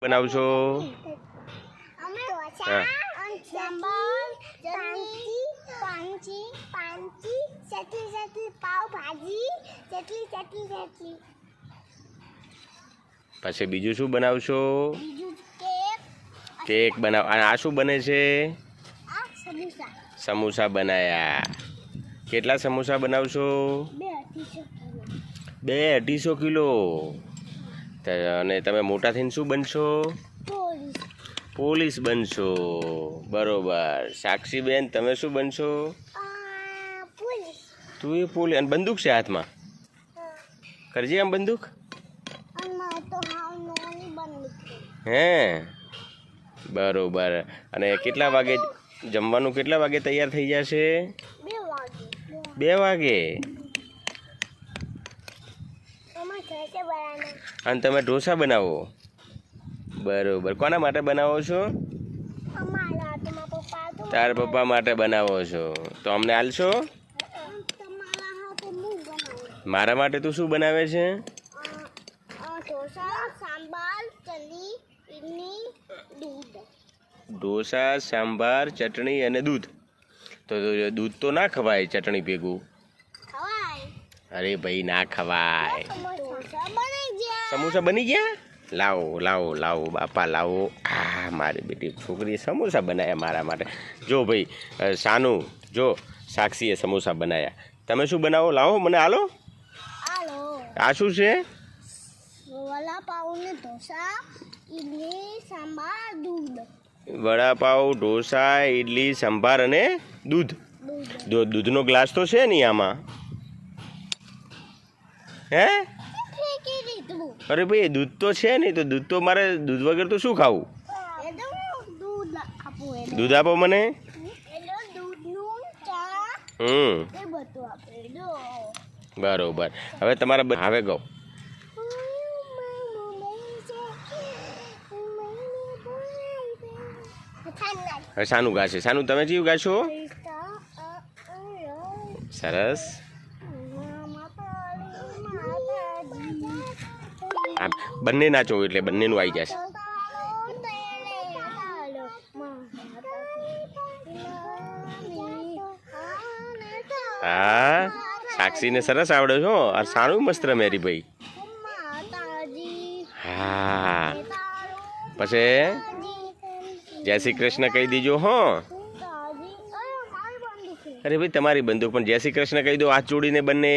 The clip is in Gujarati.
બનાવશો? હા પછી બીજું શું બનાવશો? કેક બનાવ. અને આ શું બને છે? સમોસા બનાયા. કેટલા સમોસા બનાવશો? 2-250 કિલો. અને તમે મોટા થઈને શું બનશો? પોલીસ બનશો. બરોબર. સાક્ષીબેન તમે શું બનશો? તું એ પોલીસ. અને બંદૂક છે હાથમાં? કરજે આમ બંદૂક. હે બરોબર. અને કેટલા વાગે જમવાનું કેટલા વાગે તૈયાર થઈ જશે? 2 વાગે. અને તમે ઢોસા બનાવો? બરોબર. કોના માટે બનાવો છો? તારા પપ્પા માટે બનાવો છો. તો અમને આલશો? મારા માટે તું શું બનાવે છે? ઢોસા, સાંભાર, ચટણી અને દૂધ. તો દૂધ તો ના ખવાય ચટણી ભેગું. અરે ભાઈ ના ખવાય. સમોસા બની ગયા? લાવો લાવો લાવો બાપા લાવો. આ મારી બેટી છોકરીએ સમોસા બનાવ્યા મારા માટે. જો ભાઈ સાનુ, જો સાક્ષીએ સમોસા બનાવ્યા. તમે શું બનાવો? લાવો મને હાલો. આ શું છે? વડાપાઉં, ઢોસા, ઇડલી, સંભાર અને દૂધ. દૂધનો ગ્લાસ તો છે નહીં આમાં? હે અરે ભાઈ દૂધ તો છે નહીં. તો દૂધ તો મારે દૂધ વગર તો શું ખાવું? દૂધ આપો મને. બરોબર. હવે તમારા હવે કહો. હવે સાનું ગાશે. સાનું તમે કેવું ગાશો? સરસ. બંને નાચો એટલે બંનેનું આવી જશે. હા સાક્ષીને સરસ આવડે છો. આ સારું મસ્ત રમેરી ભાઈ. હા પછી જય શ્રી કૃષ્ણ કહી દીજો. હો અરે ભાઈ તમારી બંદૂક પણ જય શ્રી કૃષ્ણ કહી દો હાથ જોડીને બંને.